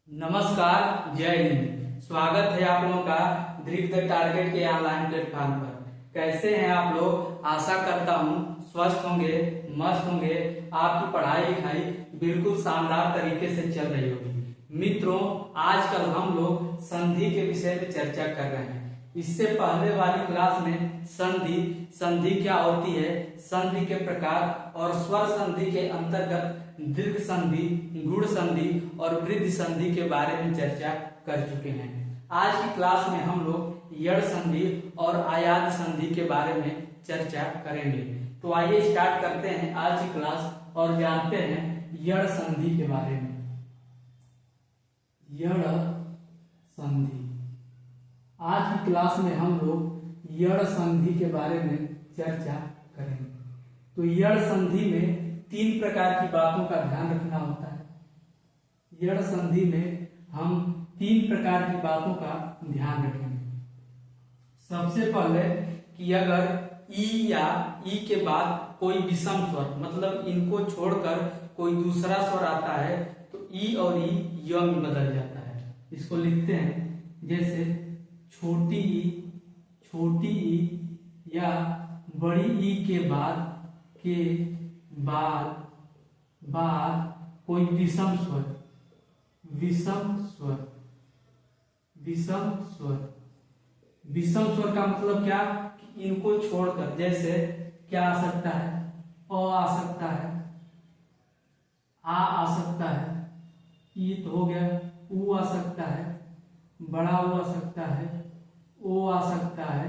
नमस्कार, जय हिंद। स्वागत है आप लोगों का ड्रीम द टारगेट के ऑनलाइन प्लेटफॉर्म पर। कैसे हैं आप लोग? आशा करता हूँ स्वस्थ होंगे, मस्त होंगे। आपकी पढ़ाई लिखाई बिल्कुल शानदार तरीके से चल रही होगी। मित्रों, आजकल हम लोग संधि के विषय में चर्चा कर रहे हैं। इससे पहले वाली क्लास में संधि क्या होती है, संधि के प्रकार और स्वर संधि के अंतर्गत दीर्घ संधि, गुण संधि और वृद्धि संधि के बारे में चर्चा कर चुके हैं। आज की क्लास में हम लोग यड़ संधि और आयाद संधि के बारे में चर्चा करेंगे। तो आइए स्टार्ट करते हैं आज की क्लास और जानते हैं यड़ संधि के बारे में। यड़ संधि, आज की क्लास में हम लोग यड़ संधि के बारे में चर्चा करेंगे। तो यड़ संधि में 3 प्रकार की बातों का ध्यान रखना होता है। यड़ संधि में हम 3 प्रकार की बातों का ध्यान रखेंगे। सबसे पहले कि अगर ई या ई के बाद कोई विषम स्वर, मतलब इनको छोड़कर कोई दूसरा स्वर आता है तो ई और ई य में बदल जाता है। इसको लिखते हैं जैसे छोटी ई या बड़ी ई के बाद कोई विषम स्वर का मतलब क्या? कि इनको छोड़कर, जैसे क्या आ सकता है? अ आ सकता है, आ सकता है, ई तो हो गया, ऊ आ सकता है, बड़ा ऊ आ सकता है, ओ आ सकता है,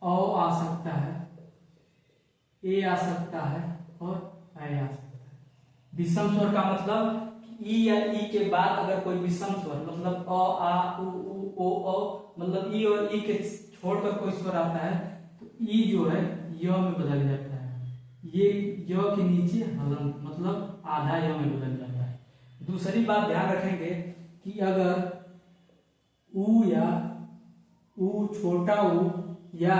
औ आ सकता है, ए आ सकता है और ऐ आ सकता है। विषम स्वर का मतलब ई या ई के बाद अगर कोई विषम स्वर, मतलब अ आ उ ओ औ, मतलब ई और ई के छोड़कर कोई स्वर आता है तो ई जो है य में बदल जाता है। ये य के नीचे हलंत, मतलब आधा य में बदल जाता है। दूसरी बात ध्यान रखेंगे कि अगर ऊ या ऊ, छोटा ऊ या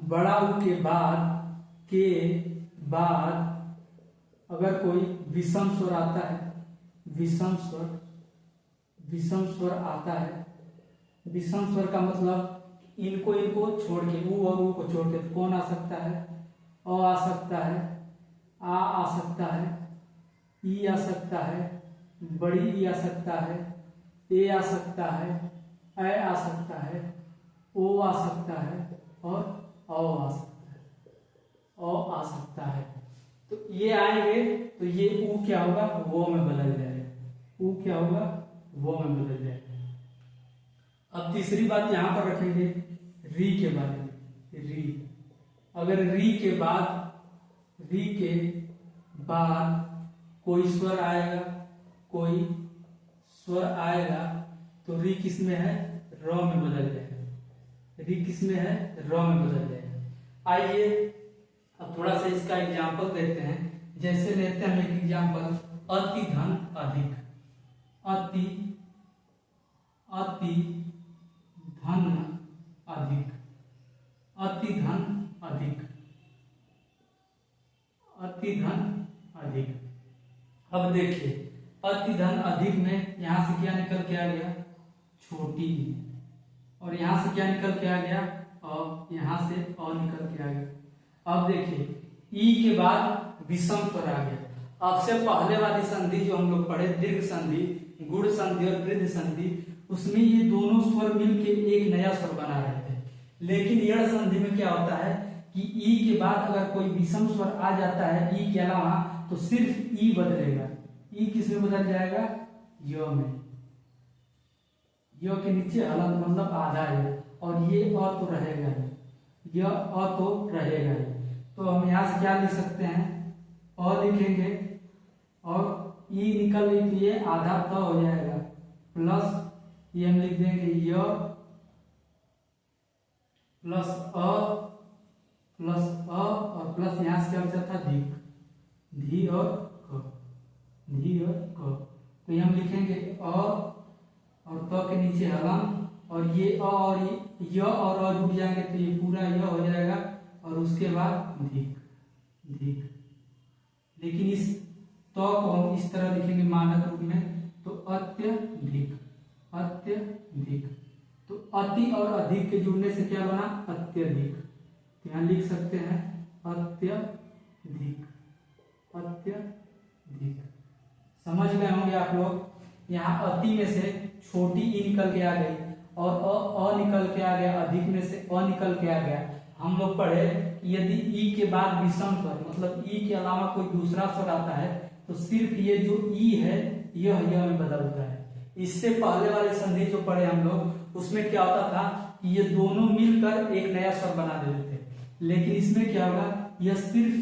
बड़ा ऊ के बाद अगर कोई विषम स्वर आता है, विषम स्वर आता है। विषम स्वर का मतलब इनको छोड़ के, ऊ और ऊ को छोड़ के कौन आ सकता है? अ आ सकता है, आ सकता है, ई आ सकता है, बड़ी ई आ सकता है, ए आ सकता है, ऐ आ सकता है, ओ आ सकता है और औ आ सकता है। तो ये आएंगे तो ये ऊ क्या होगा? वो में बदल जाएगा। ऊ क्या होगा? वो में बदल जाएगा। अब तीसरी बात यहां पर रखेंगे री के बारे में। री, अगर री के बाद कोई स्वर आएगा तो री किस में है? र में बदल जाएगा। री किस में है? र में बदल जाएगा। आइए अब थोड़ा सा इसका एग्जाम्पल देखते हैं। जैसे लेते हैं एक एग्जाम्पल, अति धन अधिक। अति धन अधिक, अति धन अधिक, अति धन अधिक। अब देखिए अति धन अधिक में यहां से क्या निकल के आ गया? छोटी, और यहां से क्या निकल के आ गया? अ, यहां से अ निकल के आ गया। अब देखिए ई के बाद विषम स्वर आ गया। अब से पहले वाली संधि जो हम लोग पढ़े, दीर्घ संधि, गुण संधि और वृद्धि संधि, उसमें ये दोनों स्वर मिलके एक नया स्वर बना रहे थे। लेकिन यड़ संधि में क्या होता है कि ई के बाद अगर कोई विषम स्वर आ जाता है ई के अलावा, तो सिर्फ ई बदलेगा। ई किस में बदल जाएगा? य में। य के नीचे हलंत, मतलब आधा है, और ये अ तो रहेगा ही, यह अ तो रहेगा ही। तो हम यहाँ से क्या लिख सकते हैं? अ लिखेंगे और ई निकल गई तो ये आधा त हो जाएगा, प्लस ये हम लिख देंगे य प्लस अ और प्लस यहाँ से क्या बचा था? धी और क। तो ये हम लिखेंगे अ और त के नीचे हलंत, और ये अ और य और अ जुड़ जाएंगे तो ये पूरा य हो जाएगा, और उसके बाद धिक। लेकिन इस तो को हम इस तरह लिखेंगे मानक रूप में, तो अत्यधिक, अत्यधिक। तो अति और अधिक के जुड़ने से क्या बना? अत्यधिक। तो यहाँ लिख सकते हैं अत्यधिक, अत्यधिक। समझ गए होंगे आप लोग। यहाँ अति में से छोटी ई निकल के आ गई और अ निकल के आ गया, अधिक में से अ निकल के आ गया। हम लोग पढ़े कि यदि ई के बाद विषम स्वर मतलब ई के अलावा कोई दूसरा स्वर आता है तो सिर्फ ये जो ई है यह में बदलता है। इससे पहले वाले संधि जो पढ़े हम लोग उसमें क्या होता था कि ये दोनों मिलकर एक नया स्वर बना देते थे, लेकिन इसमें क्या होगा, यह सिर्फ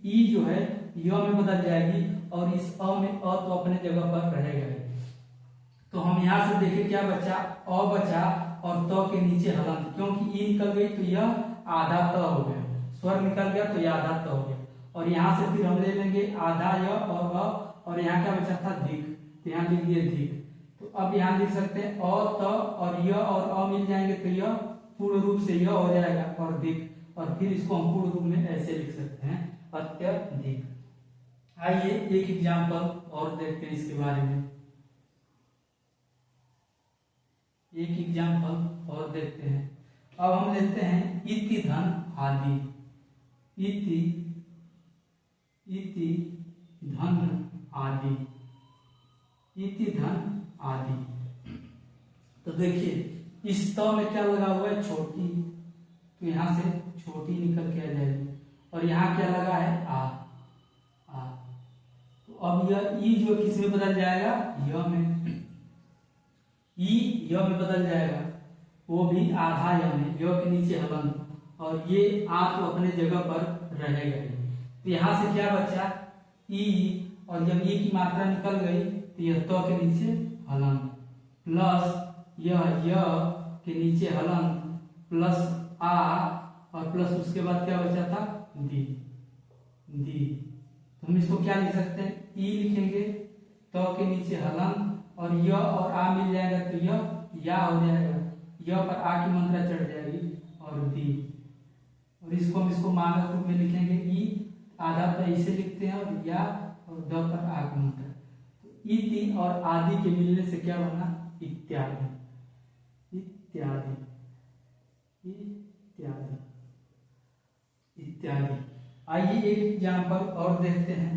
ई जो है य में बदल जाएगी और इस अ में अ तो अपने जगह पर रहेगा। तो हम यहाँ से देखें क्या बचा, अ बचा और त के नीचे हलंत, क्योंकि ई निकल गई तो यह आधा त हो गया, स्वर निकल गया तो यह आधा त हो गया। और यहाँ से फिर हम ले लेंगे आधा य और अ, और यहाँ क्या बचा था धिक, तो यहाँ लिख दिए धिक। तो अब यहाँ लिख सकते हैं अ त और य और अ मिल जाएंगे तो यह पूर्ण रूप से यह हो जाएगा और धिक, और फिर इसको हम पूर्ण रूप में ऐसे लिख सकते हैं अत्यधिक। आइए एक एग्जाम्पल और देखते हैं इसके बारे में, एक एग्जाम्पल और देखते हैं। अब हम लेते हैं इति धन आदि, इति, इति धन आदि, इति धन आदि। तो देखिए इस त में क्या लगा हुआ है, छोटी, तो यहाँ से छोटी निकल के आ जाएगी और यहाँ क्या लगा है आ, आ। तो अब यह ई जो किस में बदल जाएगा, य में, ई य में बदल जाएगा, वो भी आधा य में, य के नीचे हलंत, और ये आ तो अपने जगह पर रहेगा। तो यहाँ से क्या बचा, ई, और जब ई की मात्रा निकल गई तो यह त के नीचे हलंत प्लस यह य के नीचे हलंत प्लस आ, और प्लस उसके बाद क्या बचा था दी, दी। तो हम इसको क्या लिख सकते हैं, ई लिखेंगे, त के नीचे हलंत और य और आ मिल जाएगा तो यह या हो जाएगा, य पर आ की मात्रा चढ़ जाएगी और दी। और इसको हम इसको मानक रूप में लिखेंगे, ई आधा पर इसे लिखते हैं और या और द पर आ की मात्रा। तो इति और आदि के मिलने से क्या बना, इत्यादि, इत्यादि, इत्यादि, इत्यादि। आइए एक एग्जाम्पल और देखते हैं,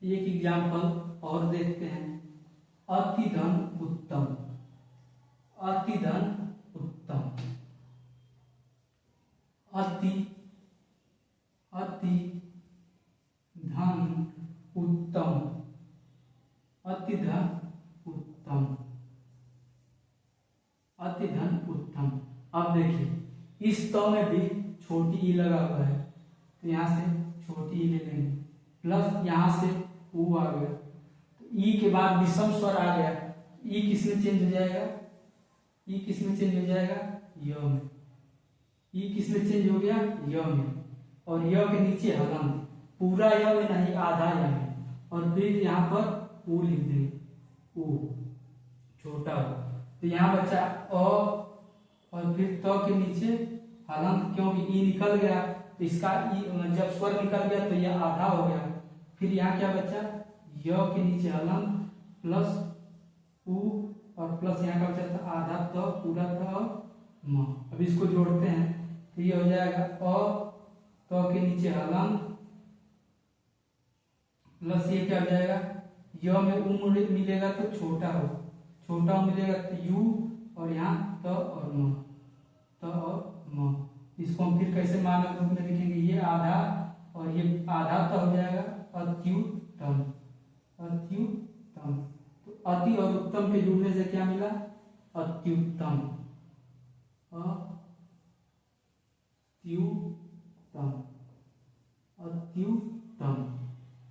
एक एग्जाम्पल और देखते हैं। अति धन उत्तम, अति धन उत्तम, अति, अति धन उत्तम, अति धन उत्तम, अति धन उत्तम। अब देखिए इस त में भी छोटी ई लगा हुआ है तो यहाँ से छोटी ई ले लेंगे प्लस यहाँ से ऊ आ गया, तो ई के बाद विषम स्वर आ गया, ई किस में चेंज हो जाएगा, ई किस में चेंज हो जाएगा, य में, ई किस में चेंज हो गया, य में, और य के नीचे हलंत, पूरा य में नहीं आधा य में, और फिर यहाँ पर ऊ लिख देंगे, ऊ छोटा हो। तो यहाँ बचा अ और फिर त के नीचे हलंत, क्योंकि ई निकल गया तो इसका ई जब स्वर निकल गया तो यह आधा हो गया। फिर यहाँ क्या बचा, य के नीचे हलंत प्लस ऊ और प्लस यहाँ का बचा था आधा त पूरा त म। अब इसको जोड़ते हैं तो ये हो जाएगा अ त के नीचे हलंत प्लस ये क्या हो जाएगा, य में ऊ मिलेगा तो छोटा हो, छोटा मिलेगा तो यू और यहाँ त और म, त और म। इसको हम फिर कैसे मानक रूप में लिखेंगे, ये आधा और ये आधा त हो जाएगा अत्युत्तम, अत्युत्तम। तो अति और उत्तम के जुड़ने से क्या मिला, अत्युत्तम, अत्युत्तम, अत्युत्तम।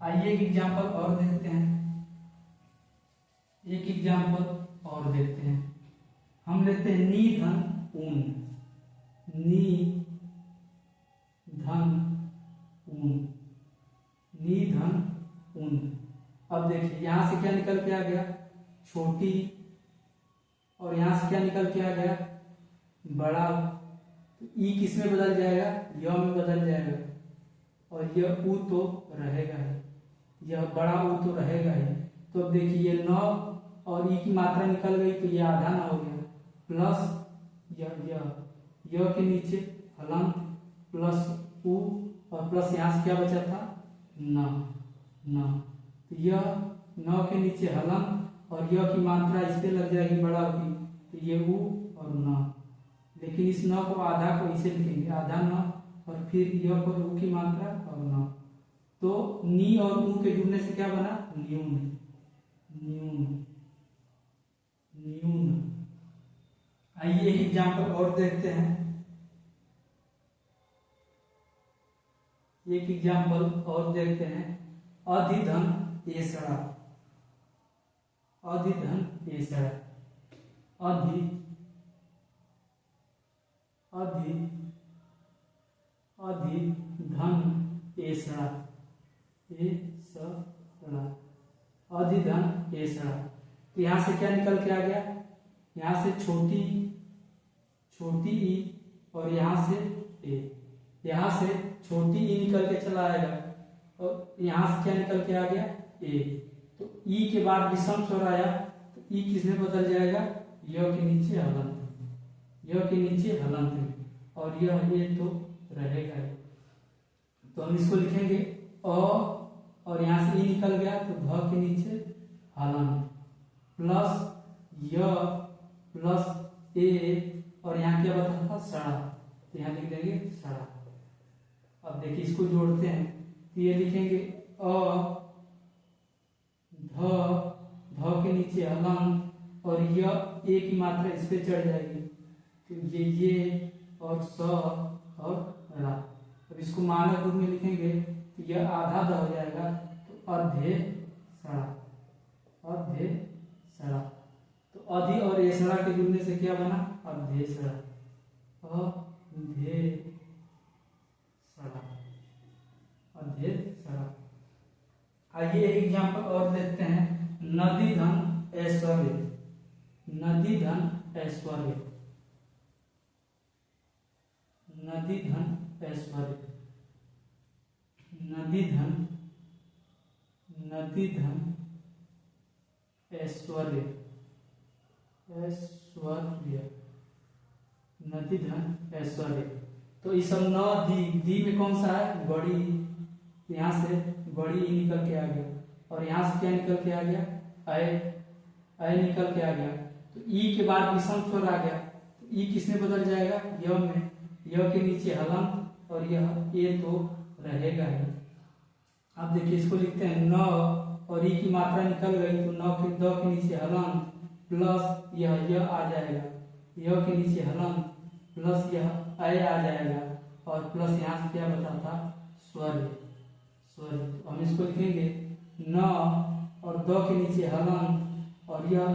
आइए एक एग्जाम्पल और देखते हैं, एक एग्जाम्पल और देखते हैं। हम लेते हैं नी धन ऊन, नी धन ऊन, नी धन ऊन। अब देखिए यहां से क्या निकल के आ गया, छोटी, और यहां से क्या निकल के आ गया, बड़ा। तो ई किस में बदल जाएगा, य में बदल जाएगा, और यह ऊ तो रहेगा ही, यह बड़ा ऊ तो रहेगा ही। तो अब देखिए ये 9 और ई की मात्रा निकल गई तो ये आधा न हो गया, प्लस यह के नीचे हलंत प्लस उ और प्लस यहाँ से क्या बचा था न, तो यह न के नीचे हलंत और यह की मात्रा इस पे लग जाएगी बड़ा की, तो ये उ और न, लेकिन इस न को आधा को इसे लिखेंगे आधा न और फिर यह पर उ की मात्रा और न, तो नी और उ के जुड़ने से क्या बना न्यून। आइए एक एग्जाम्पल और देखते हैं। एक एग्जाम्पल और देखते हैं। अधिधन एसड़ा, अधिधन एसड़ा, अधि अधि अधिधन एसड़ा, अधिधन एसड़ा, तो यहाँ से क्या निकल के आ गया, यहाँ से छोटी ई और यहाँ से ए, यहाँ से छोटी ई निकल के चला आएगा और यहाँ से क्या निकल के आ गया ए, तो ई के बाद विषम स्वर आया तो ई किसमें बदल जाएगा, य के नीचे हलंत, य के नीचे हलंत में, और यह ए तो रहेगा। तो हम इसको लिखेंगे अ और यहाँ से ई निकल गया तो ध के नीचे हलंत प्लस य प्लस ए और यहाँ क्या बता था सड़ा, तो यहाँ लिख देंगे सड़ा। अब देखिए इसको जोड़ते हैं तो ये लिखेंगे अ ध के नीचे हलंत और यह ए की मात्रा इस पे चढ़ जाएगी, तो ये और स और रा। अब इसको मानक रूप में लिखेंगे तो यह आधा द हो जाएगा, तो अधे सड़ा, अधे सड़ा, तो अधि और एसड़ा के जुड़ने से क्या बना अधेसड़ा, अधेसड़ा, अधेसड़ा। आइए एक एग्जाम्पल और देखते हैं। नदी धन ऐश्वर्य, नदी धन ऐश्वर्य, नदी धन ऐश्वर्य, नदी धन, नदी धन ऐश्वर्य, ऐश्वर्य, नदी धन ऐश्वर्य। तो इस सब न दी में कौन सा है बड़ी, यहाँ से बड़ी ई निकल के आ गया और यहाँ से क्या निकल के आ गया अय निकल के आ गया, तो ई के बाद विषम स्वर आ गया, तो ई किसमें बदल जाएगा य में, य के नीचे हलंत और यह ए तो रहेगा ही। अब देखिए इसको लिखते हैं न और ई की मात्रा निकल गई तो न के द के नीचे हलंत प्लस यह आ जाएगा, यह के नीचे हलंत प्लस यह अय आ जाएगा और प्लस यहाँ से क्या बता था स्वर्य, स्वर्य। तो हम इसको लिखेंगे न और द के नीचे हलंत और यह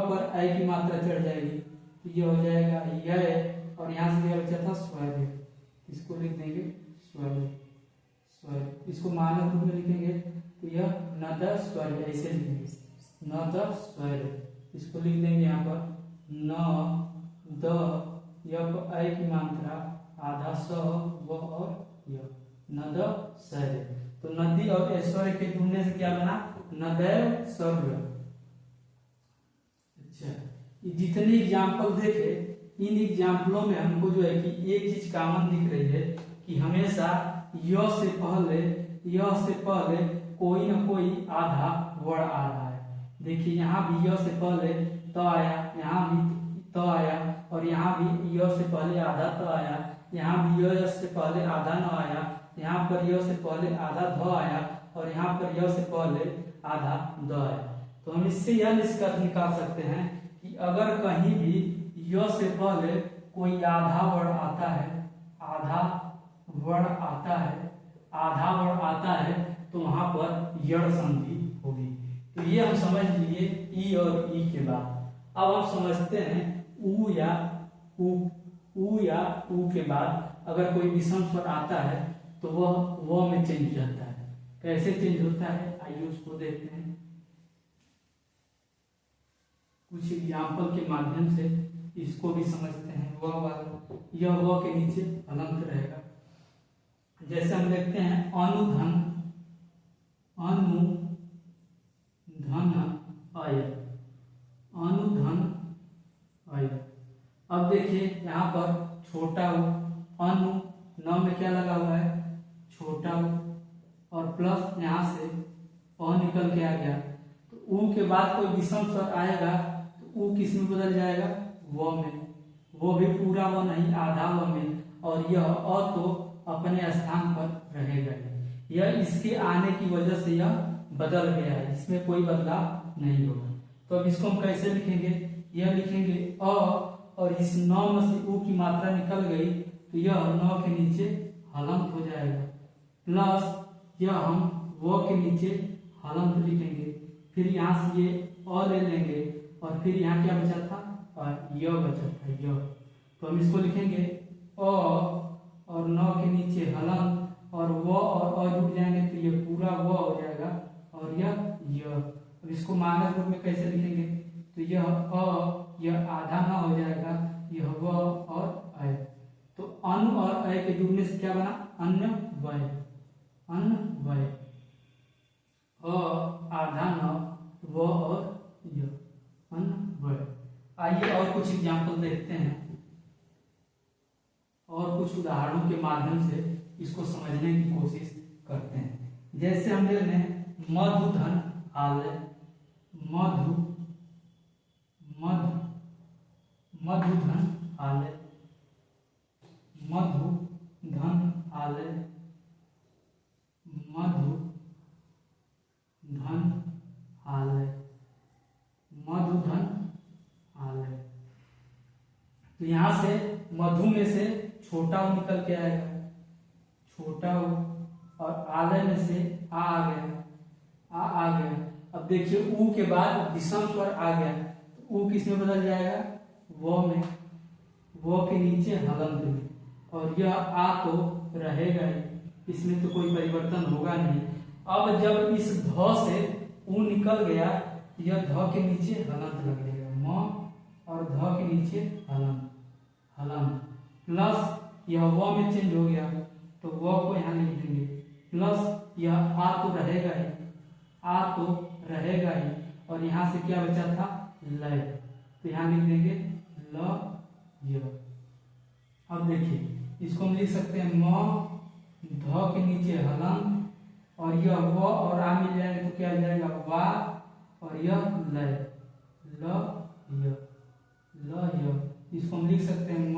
पर अय की मात्रा चढ़ जाएगी तो यह हो जाएगा यह और यहाँ से क्या बचा था स्वर्य, इसको लिख देंगे स्वर्य, स्वर्य। इसको मानक रूप में लिखेंगे तो यह नद स्वर्य, ऐसे लिखेंगे नद स्वर्य। इसको लिख देंगे यहाँ पर न द यह अय की मात्रा आधा स व और य, नद सैर्य। तो नदी और ऐश्वर्य के जुड़ने से क्या बना नदैव सौर्य। अच्छा, जितने एग्जाम्पल देखे इन एग्जाम्पलों में हमको जो है कि एक चीज कॉमन दिख रही है कि हमेशा य से पहले कोई ना कोई आधा वर्ण आ रहा है। देखिए यहाँ भी य से पहले त आया, यहाँ भी त आया और यहाँ भी य से पहले आधा त आया, यहाँ भी य से पहले आधा न आया, यहाँ पर य से पहले आधा ध आया और यहाँ पर य से पहले आधा द आया। तो हम इससे यह निष्कर्ष निकाल सकते हैं कि अगर कहीं भी य से पहले कोई आधा वर्ण आता है, आधा वर्ण आता है, आधा वर्ण आता है तो वहां पर यण संधि होगी। तो ये हम समझ लिए ई और ई के बाद। अब हम समझते हैं उ या उ के बाद अगर कोई विषम स्वर आता है तो वह में चेंज हो जाता है। कैसे चेंज होता है आइए उसको देखते हैं कुछ एग्जाम्पल के माध्यम से, इसको भी समझते हैं। वह वाला यह वह के नीचे अनंत रहेगा। जैसे हम देखते हैं अनुधन, अनुधन अय, अब देखिए यहाँ पर छोटा ऊ, अनु, न में क्या लगा हुआ है, छोटा ऊ, और प्लस यहाँ से अ निकल के आ गया। तो ऊ के बाद कोई विषम स्वर आएगा तो ऊ किस में बदल जाएगा, व में। वो भी पूरा व नहीं, आधा व में। और यह अ तो अपने स्थान पर रहेगा। यह इसके आने की वजह से यह बदल गया है, इसमें कोई बदलाव नहीं होगा। तो अब इसको हम कैसे लिखेंगे, यह लिखेंगे अ, और इस न में से ऊ की मात्रा निकल गई तो यह न के नीचे हलंत हो जाएगा, प्लस यह हम वो के नीचे हलंत लिखेंगे। फिर यहाँ से ये अ ले लेंगे और फिर यहाँ क्या बचा था, य बचा था, य। तो हम इसको लिखेंगे अ और न के नीचे हलंत, और वो और अ जुड़ जाएंगे तो ये पूरा वो हो जाएगा और यह। अब इसको मानक रूप में कैसे लिखेंगे, तो यह अ, यह आधा न हो जाएगा, यह व और अय। तो अनु और अय के जुड़ने से क्या बना, अन्य वय, अन्य वय। अ आधा न, व और य, अन्य वय। आइए और कुछ एग्जाम्पल देखते हैं और कुछ उदाहरणों के माध्यम से इसको समझने की कोशिश करते हैं। जैसे हम ले लें मधुधन आलय, मधु, मधु, मधुधन आलय, मधुधन आलय, मधुधन आलय, मधुधन आलय। तो यहां से मधु में से छोटा ऊ निकल के आएगा, छोटा ऊ, और आलय में से आ गया, आ गया। अब देखिए ऊ के बाद विषम स्वर आ गया तो ऊ किस में बदल जाएगा, वो में, वो के नीचे हलंत में। और यह आ तो रहेगा ही, इसमें तो कोई परिवर्तन होगा नहीं। अब जब इस ध से ऊ निकल गया यह ध के नीचे हलंत लग जाएगा, म और ध के नीचे हलंत, हलंत, प्लस यह वो में चेंज हो गया तो वो को यहाँ लिख देंगे, प्लस यह आ तो रहेगा ही, आ तो रहेगा ही। और यहाँ से क्या बचा था, लय, तो यहाँ लिख देंगे ल य। अब देखिए इसको हम लिख सकते हैं म ध के नीचे हलंत, और यह व और आ मिल जाएंगे तो क्या हो जाएगा, वा, और यह लय, ल य, ल य। इसको हम लिख सकते हैं म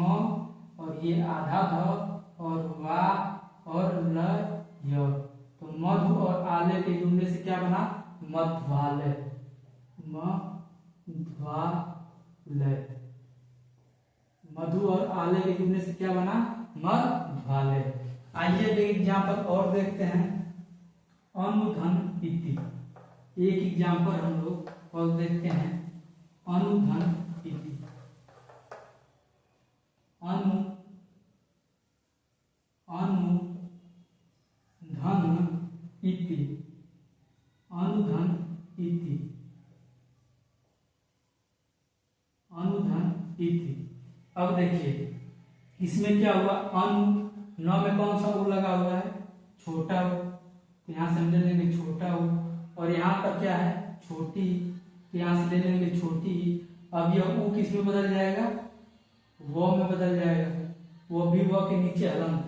और ये आधा ध और वा और ल य। तो मधु और आलय के जुड़ने से क्या बना, मध्वालय, मध्वालय। मधु और आलय के जुड़ने से क्या बना, मध्वालय। आइए एक एग्जाम्पल और देखते हैं, अनुधन इति। एक एग्जाम्पल हम लोग और देखते हैं, अनुधन इति। अनु, अनु धन इति, अनुधन इति, अनुधन इति। अब देखिए इसमें क्या हुआ, अनु, न में कौन सा ऊ लगा हुआ है, छोटा ऊ, तो यहाँ से हम ले लेंगे छोटा ऊ, और यहाँ पर क्या है, छोटी, तो यहाँ से ले लेंगे छोटी। अब यह ऊ किस में बदल जाएगा, वो में बदल जाएगा, वो भी वो के नीचे हलंत,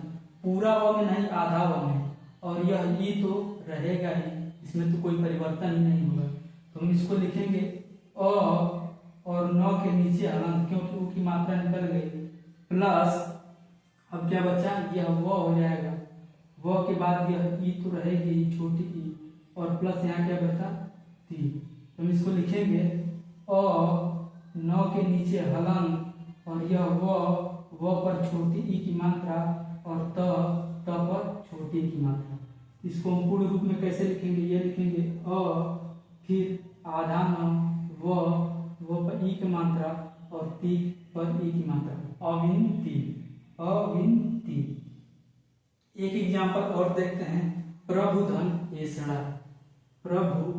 पूरा वो में नहीं, आधा वो में। और यह ई तो रहेगा ही, इसमें तो कोई परिवर्तन ही नहीं होगा। तो हम इसको लिखेंगे अ और न के नीचे हलंत, क्योंकि ऊ की मात्रा निकल गई, प्लस अब क्या बचा, यह वो हो जाएगा, वो के बाद यह ई तो रहेगी, छोटी ई, और प्लस यहाँ क्या बचा, ती। तो हम इसको लिखेंगे अ न के नीचे हलंत, और यह वो पर छोटी ई की मात्रा, और त पर छोटी ई की मात्रा। इसको हम पूर्ण रूप में कैसे लिखेंगे, ये लिखेंगे अ, फिर आधा न, वो पर ई की मात्रा, और ती पर ई की मात्रा, अविनती, अविनती। एक एग्जाम्पल और देखते हैं, प्रभुधन एसड़ा, प्रभु,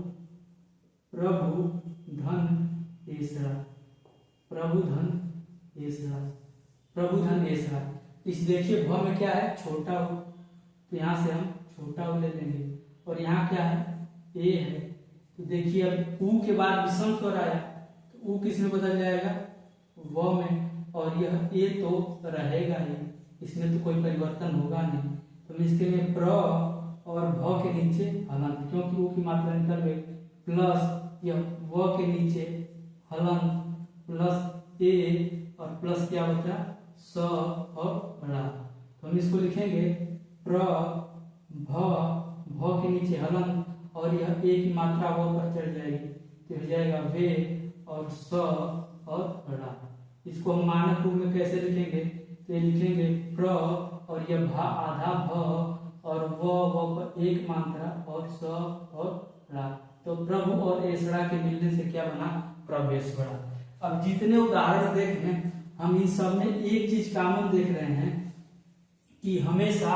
प्रभुधन एसड़ा, प्रभुधन एसड़ा, प्रभुधन एसड़ा। इस देखिए भ में क्या है, छोटा ऊ, तो यहाँ से हम छोटा ऊ ले लेंगे, और यहाँ क्या है, ए है। तो देखिए अब ऊ के बाद विषम स्वर आया तो ऊ किस में बदल जाएगा, व में, और यह ए तो रहेगा ही, इसमें तो कोई परिवर्तन होगा नहीं। तो हम इसके लिए प्र और भ के नीचे हलंत, क्योंकि वो की मात्रा निकल गई, प्लस यह व के नीचे हलंत प्लस ए और प्लस क्या बचा स और रा। तो हम इसको लिखेंगे प्र भ के नीचे हलंत और यह ए की मात्रा व पर चढ़ जाएगी तो हो जाएगा वे और स और रा। इसको हम मानक रूप में कैसे लिखेंगे, तो ये लिखेंगे प्र और यह भा आधा भ और व पर एक मात्रा और स और रा। तो प्रभु और एसड़ा के मिलने से क्या बना, प्रवेशवड़ा। अब जितने उदाहरण देखे हम इन सब में एक चीज कॉमन देख रहे हैं कि हमेशा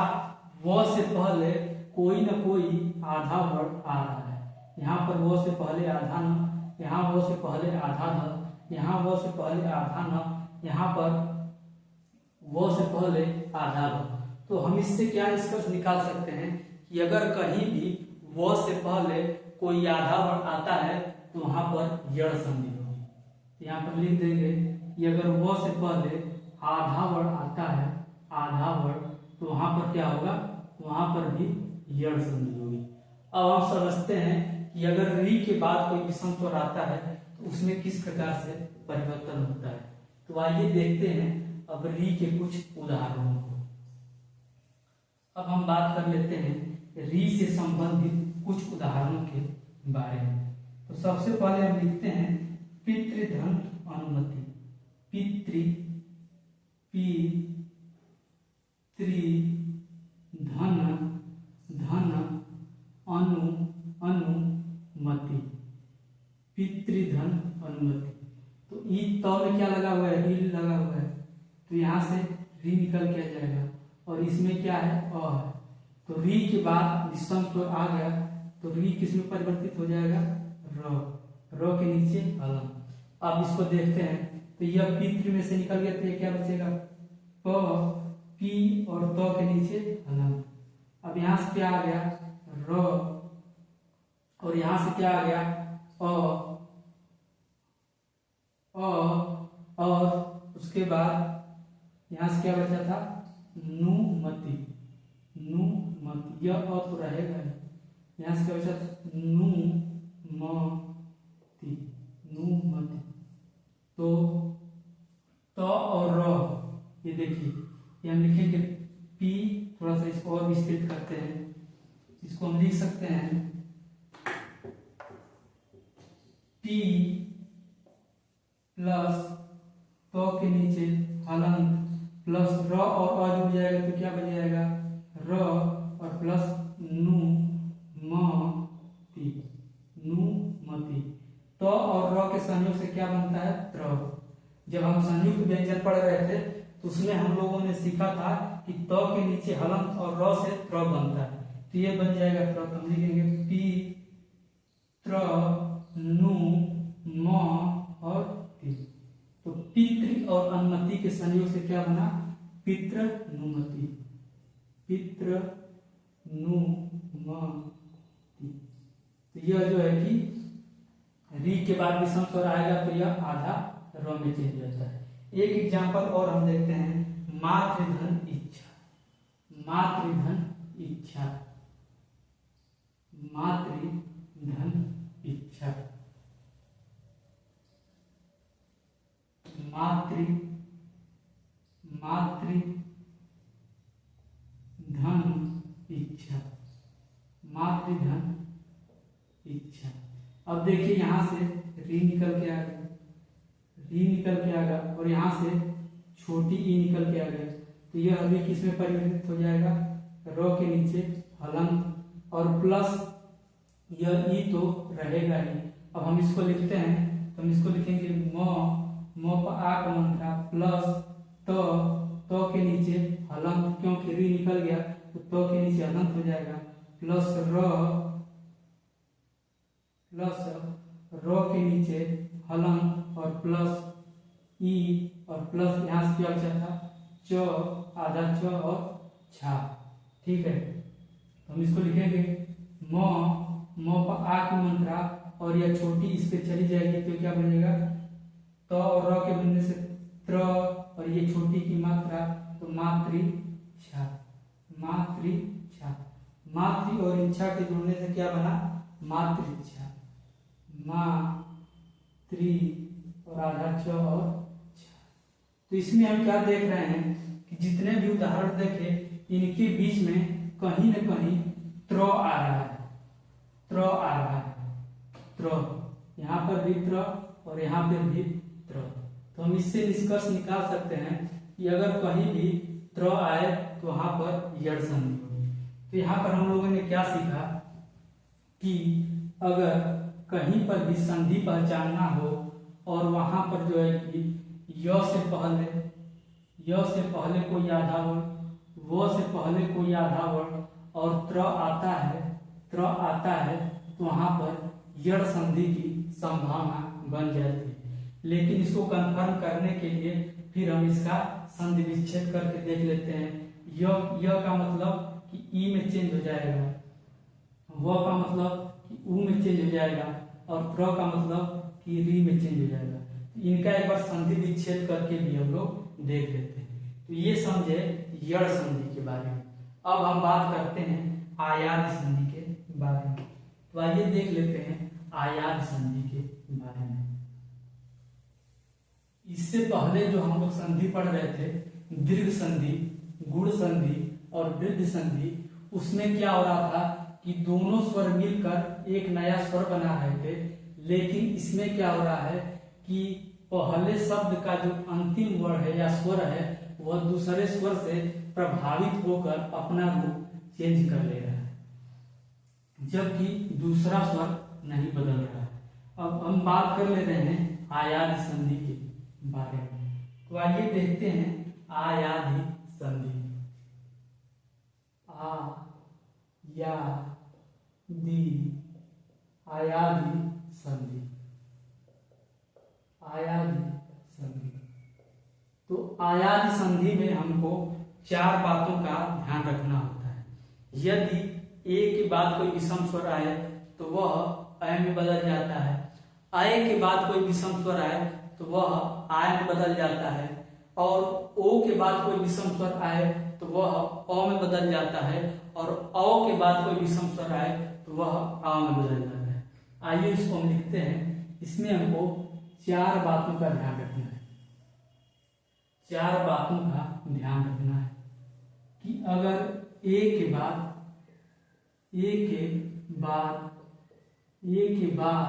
व से पहले कोई न कोई आधा वर्ड आ रहा है। यहाँ पर वो से पहले आधा न, यहाँ वो से पहले आधा न, यहाँ वो से पहले आधा न, यहाँ पर वो से पहले आधा व। तो हम इससे क्या निष्कर्ष निकाल सकते हैं कि अगर कहीं भी वो से पहले कोई आधा वर्ड आता है तो वहां पर यड़ संधि होगी। यहाँ पर लिख देंगे कि अगर वो से पहले आधा वर्ड आता है, आधा वर्ड, तो वहां पर क्या होगा, वहां पर भी यड़ संधि होगी। अब हम समझते हैं कि अगर री के बाद कोई विषम स्वर आता है तो उसमें किस प्रकार से परिवर्तन होता है। तो आइए देखते हैं अब री के कुछ उदाहरणों को। अब हम बात कर लेते हैं री से संबंधित कुछ उदाहरणों के बारे में। तो सबसे पहले हम लिखते हैं पितृधन अनुमति। पितृ धन धन अनु अनुमति, पितृधन अनुमति। तो ई त में क्या लगा हुआ है, री लगा हुआ है, तो यहाँ से री निकल के आ जाएगा और इसमें क्या है, अ है। तो री के बाद विषम स्वर आ गया तो री किसमें परिवर्तित हो जाएगा, र के नीचे हलंत। अब इसको देखते हैं तो यह पितृ में से निकल गया तो ये क्या बचेगा, प पी और त के नीचे हलंत। अब यहाँ से क्या आ गया, र, और यहाँ से क्या आ गया, अ, और उसके बाद यहाँ से क्या बचा था, नुमति। नुमति, यह अ तो रहेगा ही, यहाँ से क्या बचा था, नुमति। तो त और र, ये देखिए ये हम लिखेंगे पी, थोड़ा सा इसको और विस्तृत करते हैं। इसको हम लिख सकते हैं पी प्लस तो के नीचे हलंत प्लस र और अ जुड़ जाएगा तो क्या बन जाएगा, र और प्लस नुमति। तो और र के संयोग से क्या बनता है, त्र। जब हम संयुक्त व्यंजन पढ़ रहे थे तो उसमें हम लोगों ने सीखा था कि त के नीचे हलंत और र से त्र बनता है, तो ये बन जाएगा त्र। तो हम लिखेंगे पी त्र नु म और ति। तो पितृ और अनुमति के संयोग से क्या बना, पितृ नुमति, पितृ नुमति। तो यह जो है कि री के बाद विषम स्वर आएगा तो यह आधा र में चेंज हो जाता है। एक एग्जांपल और हम देखते हैं, मातृधन इच्छा। मातृधन इच्छा, मातृधन इच्छा, मातृधन इच्छा, मातृधन इच्छा। अब देखिए यहाँ से री निकल के आ गया, री निकल के आ गया और यहाँ से छोटी ई निकल के आ गया, तो यह अभी किसमें परिवर्तित हो जाएगा, र के नीचे हलंत और प्लस यह ई तो रहेगा ही। अब हम इसको लिखते हैं तो हम इसको लिखेंगे म पर आ का मंत्रा प्लस तो के नीचे हलंत, क्योंकि री निकल गया तो के नीचे हलंत हो जाएगा, प्लस र के नीचे हलंत और प्लस ई और प्लस यहाँ से क्या बचा था, च, आधा च और छा। ठीक है, तो हम इसको लिखेंगे म पर आ की मंत्रा और यह छोटी इस पे चली जाएगी तो क्या बनेगा, त और र के बनने से त्र और ये छोटी की मात्रा, तो मातृछा। मातृछा, मातृ और इच्छा के जुड़ने से क्या बना, मातृछा। मातृ और आधा छ और छा। तो इसमें हम क्या देख रहे हैं कि जितने भी उदाहरण देखे इनके बीच में कहीं न कहीं त्र आ रहा है, त्र आ रहा है, त्र, यहाँ पर भी त्र और यहाँ पर भी त्र। तो हम इससे निष्कर्ष निकाल सकते हैं कि अगर कहीं भी त्र आए तो वहां पर यड़ संधि होगी। तो यहाँ पर हम लोगों ने क्या सीखा कि अगर कहीं पर भी संधि पहचानना हो और वहां पर जो है कि य से पहले कोई आधा वर्ण, व से पहले कोई आधा वर्ण और त्र आता है, तो वहां पर यड़ संधि की संभावना बन जाती है। लेकिन इसको कंफर्म करने के लिए फिर हम इसका संधि विच्छेद करके देख लेते हैं। य का मतलब कि ई में चेंज हो जाएगा, व का मतलब कि ऊ में चेंज हो जाएगा और त्र का मतलब कि री में चेंज हो जाएगा। इनका एक बार संधि विच्छेद करके भी हम लोग देख लेते हैं। तो ये समझे यड़ संधि के बारे में। अब हम बात करते हैं आयाद संधि के बारे में। तो आइए देख लेते हैं आयाद संधि के बारे में। इससे पहले जो हम लोग संधि पढ़ रहे थे, दीर्घ संधि, गुण संधि और वृद्धि संधि, उसमें क्या हो रहा था कि दोनों स्वर मिलकर एक नया स्वर बना रहे थे। लेकिन इसमें क्या हो रहा है कि पहले शब्द का जो अंतिम वर्ण है या स्वर है वह दूसरे स्वर से प्रभावित होकर अपना रूप चेंज कर ले रहा है, जबकि दूसरा स्वर नहीं बदल रहा है। अब हम बात कर ले रहे हैं आयाद संधि के बारे में। तो आइए देखते हैं आयादी संधि। आयादी संधि, आयादी संधि। तो आयादी संधि में हमको चार बातों का ध्यान रखना होता है। यदि ए के बाद कोई विषम स्वर आए तो वह अ में बदल जाता है, आय के बाद कोई विषम स्वर आए तो वह आय में बदल जाता है, और ओ के बाद कोई विषम स्वर आए तो वह अ में बदल जाता है, और औ के बाद कोई विषम स्वर आए तो वह आ में बदल जाता है। आइए इसको हम लिखते हैं। इसमें हमको चार बातों का ध्यान रखना है, चार बातों का ध्यान रखना है कि अगर ए के बाद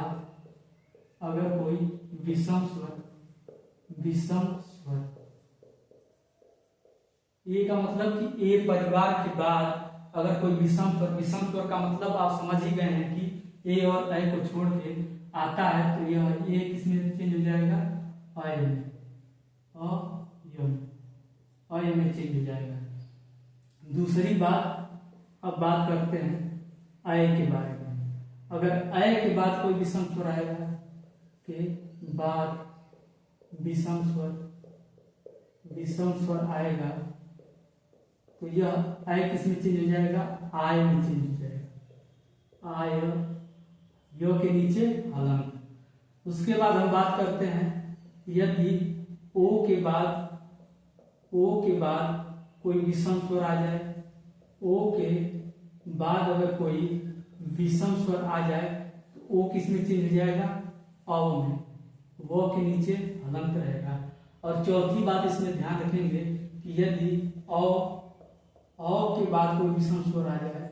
अगर कोई विषम स्वर, ए का मतलब कि ए परिवार के बाद अगर कोई विषम स्वर का मतलब आप समझ ही गए हैं कि ए और आई को छोड़ के आता है, तो यह ए किसमें चेंज हो जाएगा, अय में, अय में चेंज हो जाएगा। दूसरी बात, अब बात करते हैं अय के बारे में। अगर अय के बाद कोई विषम स्वर आएगा, के बाद विषम स्वर आएगा तो यह अय किसमें चेंज हो जाएगा, आय में चेंज हो जाएगा। आय, यो के नीचे हलंत। उसके बाद हम बात करते हैं यदि ओ के बाद कोई विषम स्वर आ जाए, ओ के बाद अगर कोई विषम स्वर आ जाए तो ओ किसमें चेंज हो जाएगा, औ में, वो के नीचे हलंत रहेगा। और चौथी बात इसमें ध्यान रखेंगे कि यदि औ के बाद कोई विषम स्वर आ जाए,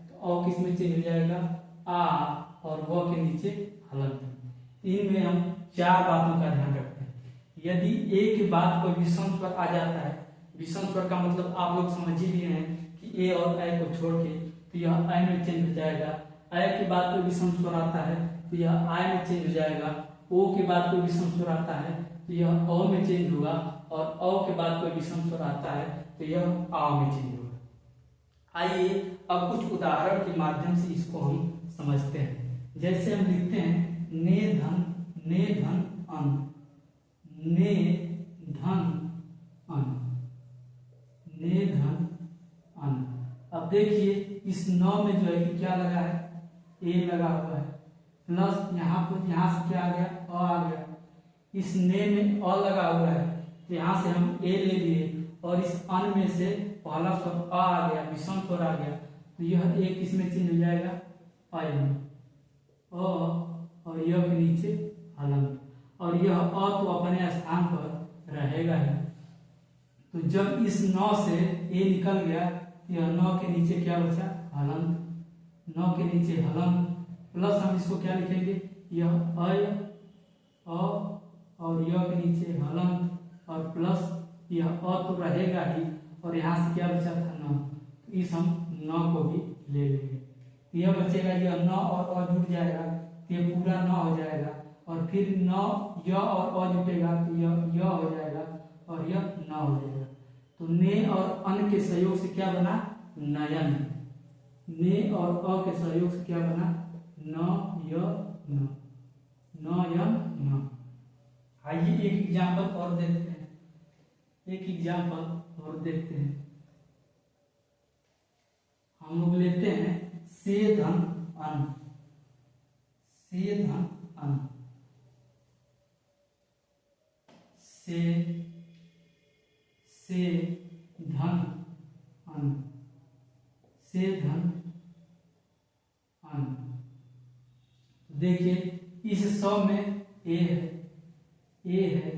तो औ किसमें चेंज हो जाएगा, आ, और वो के नीचे हलंत। इनमें हम चार बातों का ध्यान रखते हैं। यदि ए के बाद कोई विषम स्वर आ जाता है, विषम स्वर का मतलब आप लोग समझ ही लिए हैं कि ए और आई को छोड़ के तो यह आई में चेंज हो जाएगा। आई के बाद कोई विषम स्वर आता है तो यह आई में चेंज हो जाएगा। ओ के बाद कोई विषम स्वर आता है तो यह औ में चेंज होगा, और औ के बाद कोई विषम स्वर आता है तो यह आ में चेंज होगा। आइए अब कुछ उदाहरण के माध्यम से इसको हम समझते हैं। जैसे हम लिखते हैं ने धन अन, ने धन अन। अब देखिए इस नौ में जो है कि क्या लगा है, ए लगा हुआ है, प्लस यहाँ से क्या आ गया, अ आ गया। इस ने में अ लगा हुआ है, तो यहाँ से हम ए ले लिए और इस अन में से पहला स्वर अ आ गया, विषम स्वर आ गया, तो यह एक इसमें चेंज हो जाएगा अय में, अ और यह के नीचे हलंत, और यह अ तो अपने स्थान पर रहेगा ही। तो जब इस नौ से ए निकल गया, यह नौ के नीचे क्या बचा, हलंत, नौ के नीचे हलंत, प्लस हम इसको क्या लिखेंगे, यह अय अ और यह के नीचे हलंत और प्लस यह अ तो रहेगा ही, और यहाँ से क्या बचा था, नौ, तो इस हम नौ को भी ले लेंगे, यह बचेगा, यह नौ और अ जुड़ जाएगा, तो यह पूरा नौ हो जाएगा, और फिर नौ य और अ जुटेगा तो यह हो जाएगा और यह न हो जाएगा। तो ने और अन के सहयोग से क्या बना, नयन, ने और अ के सहयोग से क्या बना, न य न, नयन न। आइए एक एग्जाम्पल और देखते हैं, एक एग्जाम्पल और देखते हैं। हम लोग लेते हैं से धन अन, से धन अन, से धन अन, से धन अन। देखिए इस 100 में ए है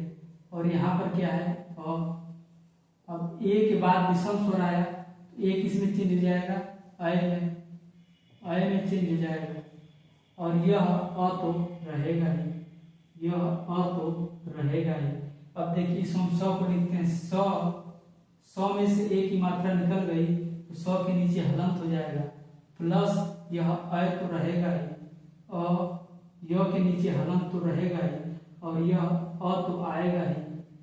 और यहाँ पर क्या है अ। अब ए के बाद विषम स्वर आया, तो एक इसमें चेंज हो जाएगा अय में चेंज हो जाएगा, और यह अ तो रहेगा ही, यह अ तो रहेगा ही। अब देखिए इसमें हम 100 को लिखते हैं, 100 में से ए की मात्रा निकल गई तो 100 के नीचे हलंत हो जाएगा, प्लस यह अय तो रहेगा ही, यह के नीचे हलंत तो रहेगा ही, और यह अ तो आएगा ही,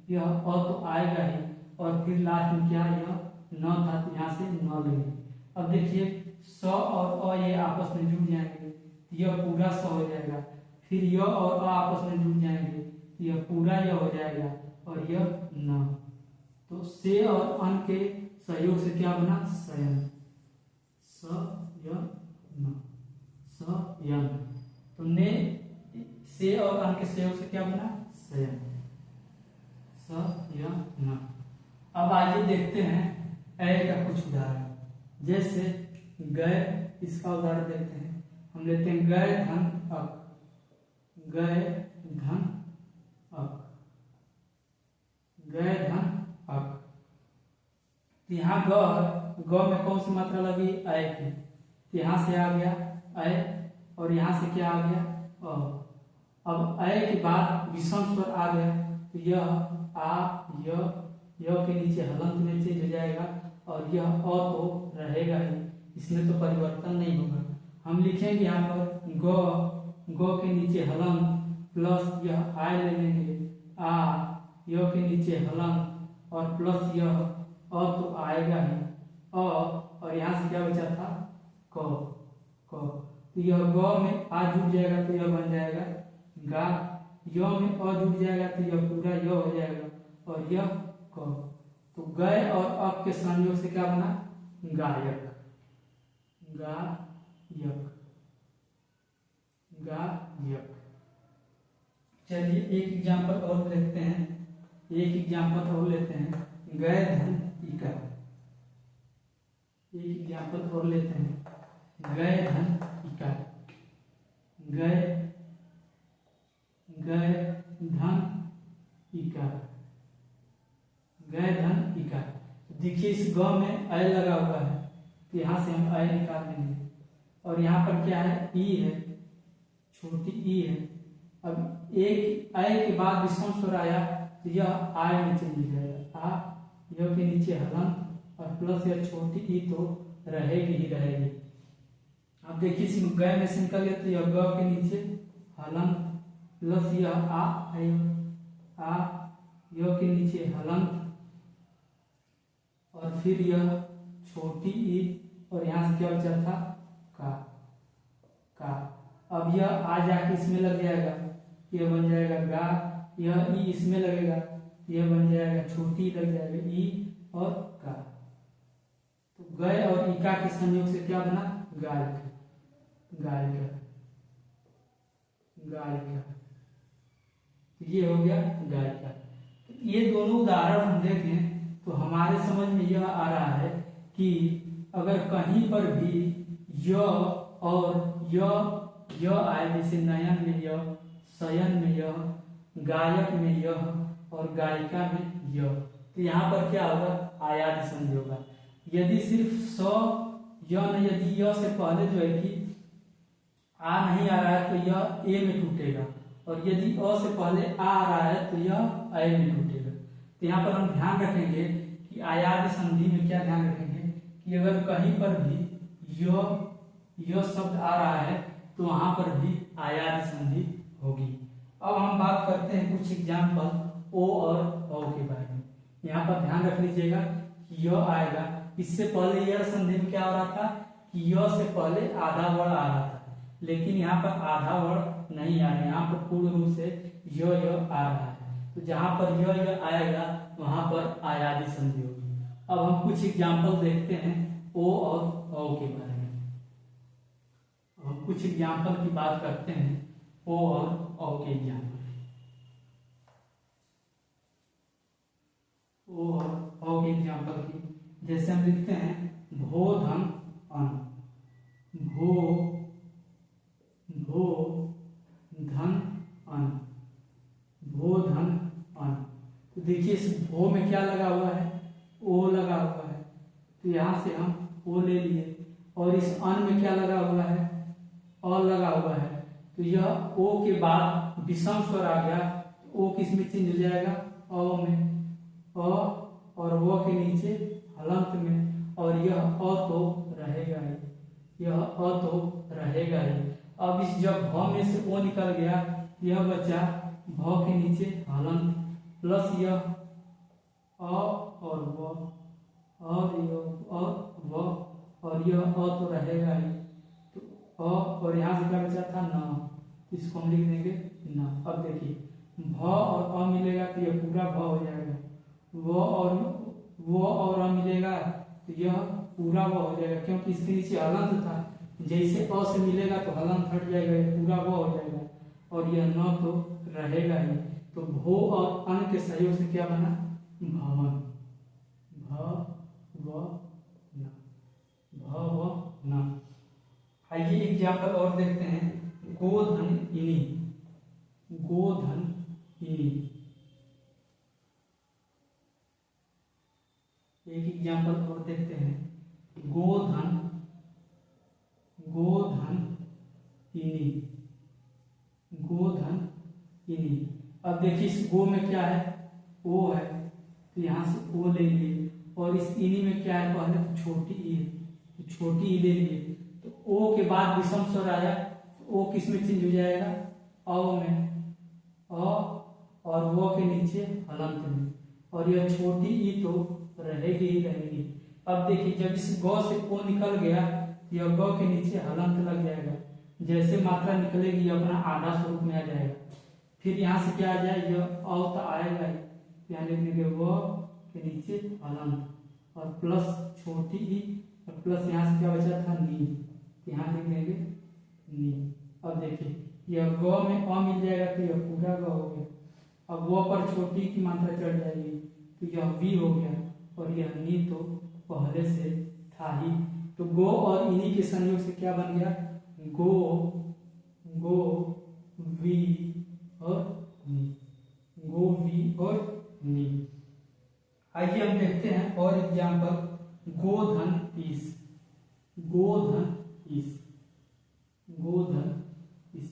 यह अ तो आएगा ही, और फिर लास्ट में क्या, यह न था तो यहाँ से न लेंगे। अब देखिए 100 और अ ये आपस में जुड़ जाएंगे तो यह पूरा 100 हो जाएगा, फिर यह और अ आपस में जुड़ जाएंगे तो यह पूरा यह हो जाएगा, और यह न। तो से और अन के सहयोग से क्या बना, सयन, सयन, सयन। तो ने से और अन के सहयोग से क्या बना, सयन, सयन। अब आइए देखते हैं ऐ का कुछ उदाहरण, जैसे गए, इसका उदाहरण देखते हैं। हम लेते हैं गए धन अक, गए धन अक, गए धन अक। तो यहाँ ग में कौन सी मात्रा लगी, अय की, तो यहाँ से आ गया अय और यहाँ से क्या आ गया अ। अब अय के बाद विषम स्वर आ गया, तो यह आ य के नीचे हलंत में चेंज हो जाएगा, और यह अ तो रहेगा ही, इसमें तो परिवर्तन नहीं होगा। हम लिखेंगे यहाँ पर ग के नीचे हलंत प्लस यह आय ले लेंगे, आ य के नीचे हलंत और प्लस यह अ तो आएगा ही, अ और यहाँ से क्या बचा था, क। तो यह ग में आ जुड़ जाएगा तो यह बन जाएगा गा, य में अ जुड़ जाएगा तो यह पूरा य हो जाएगा, और यह क। तो गए और अक के संयोग से क्या बना, गायक, गायक, गायक। चलिए एक एग्जाम्पल और देखते हैं, एक एग्जाम्पल और लेते हैं, गए धन इका, एक एग्जाम्पल और लेते हैं, गए धन इका, गए धन इका, गए धन इका। देखिए इस ग में अय लगा हुआ है, तो यहाँ से हम अय निकाल देंगे, और यहाँ पर क्या है, ई है, छोटी ई है। अब एक अय के बाद विषम स्वर आया तो यह आय में चेंज हो जाएगा, आ यह के नीचे हलंत और प्लस यह छोटी ई तो रहेगी ही रहेगी। अब देखिए इसमें गए में से निकल गया तो यह ग के नीचे हलंत प्लस यह आ यह के नीचे हलंत और फिर यह छोटी ई, और यहाँ से क्या बचा था, का। अब यह आ जाके इसमें लग जाएगा, यह बन जाएगा गा, यह ई इसमें लगेगा, यह बन जाएगा छोटी लग जाएगा ई और का। तो गए और इका के संयोग से क्या बना, गायक, गायिका, गायिका। तो ये हो गया गायिका। तो ये दोनों उदाहरण हम देखें तो हमारे समझ में यह आ रहा है कि अगर कहीं पर भी य और य आए, जैसे नयन में य, शयन में य, गायक में यह और गायिका में य, तो यहाँ पर क्या होगा, आयादी संधि होगा। यदि सिर्फ यदि य से पहले जो है कि आ नहीं आ रहा है तो यह ए में टूटेगा, और यदि अ से पहले आ रहा है तो यह ए में टूटेगा। तो यहाँ पर हम ध्यान रखेंगे कि आयादी संधि में क्या ध्यान रखेंगे कि अगर कहीं पर भी य शब्द आ रहा है तो वहां पर भी आयादी संधि होगी। अब हम बात करते हैं कुछ एग्जाम्पल ओ और औ के बारे में। यहाँ पर ध्यान रख लीजिएगा कि य आएगा, इससे पहले यह संधि में क्या हो रहा था कि य से पहले आधा वर्ण आ रहा था, लेकिन यहाँ पर आधा वर्ण नहीं आ रहा है, यहाँ पर पूर्ण रूप से य आ रहा है। तो जहां पर य आएगा वहां पर आयादी संधि होगी। अब हम कुछ एग्जाम्पल देखते हैं ओ और औ के बारे में। हम कुछ एग्जाम्पल की बात करते हैं ओ और औ के एग्जाम्पल। ओ और औ के एग्जाम्पल की जैसे हम लिखते हैं भो धन अन, भो धन अन, भो धन अन। तो देखिए इस भो में क्या लगा हुआ है, ओ लगा हुआ है, तो यहां से हम ओ ले लिए, और इस अन में क्या लगा हुआ है, अ लगा हुआ है। तो यह ओ के बाद विषम स्वर आ गया, तो ओ किस में चेंज हो जाएगा, अ में, अ और वो के नीचे हलंत में, और यह अ तो रहेगा ही, यह अ तो रहेगा ही। अब इस जब भ में से ओ निकल गया, यह बचा भ के नीचे हलंत प्लस यह अ और व, और यह अ व, और यह अ तो रहेगा ही, तो अ और यहाँ से क्या बचा था न, इसको हम लिख देंगे न। अब देखिए भ और अ मिलेगा तो यह पूरा भ हो जाएगा, वो और अ मिलेगा तो यह पूरा व हो जाएगा, क्योंकि इसके नीचे हलंत था, जैसे अ से मिलेगा तो हलंत हट जाएगा, यह पूरा व हो जाएगा, और यह न तो रहेगा ही। तो भो और अन के सहयोग से क्या बना, भवन, भ व न, भ व न। आइए एग्जाम्पल और देखते हैं गोधन इनी, गोधन इनी। एक एग्जाम्पल और देखते हैं गोधन इनी, गोधन इनी। अब देखिए इस गो में क्या है, ओ है, तो यहाँ से ओ ले लिए, और इस इनी में क्या है, पहले तो छोटी ई है, तो छोटी ई ले लिए, तो ओ के बाद विषम स्वर आया, तो ओ किस में चेंज हो जाएगा, अ में, अ और वो के नीचे हलंत में, और यह छोटी ई तो रहेगी ही रहेगी। अब देखिए जब इस ग से ओ निकल गया, यह ग के नीचे हलंत लग जाएगा, जैसे मात्रा निकलेगी अपना आधा स्वरूप में आ जाएगा। फिर यहाँ से क्या आ जाए, यह अ तो आएगा ही, यहाँ लिख देंगे व के नीचे हलंत, और प्लस छोटी ई, और प्लस यहाँ से क्या बचा था नी, यहाँ लिख देंगे नी। अब देखिए यह ग में अ मिल जाएगा तो यह पूरा ग हो गया, अब वो पर छोटी की मात्रा चढ़ जाएगी तो यह वी हो गया, और यह नी तो पहले से था ही। तो गो और इन्हीं के संयोग से क्या बन गया, गो वी और नी, गो वी और नी। आइए हम देखते हैं और एग्जाम्पल गोधन ईस, गोधन ईस, गोधन ईस,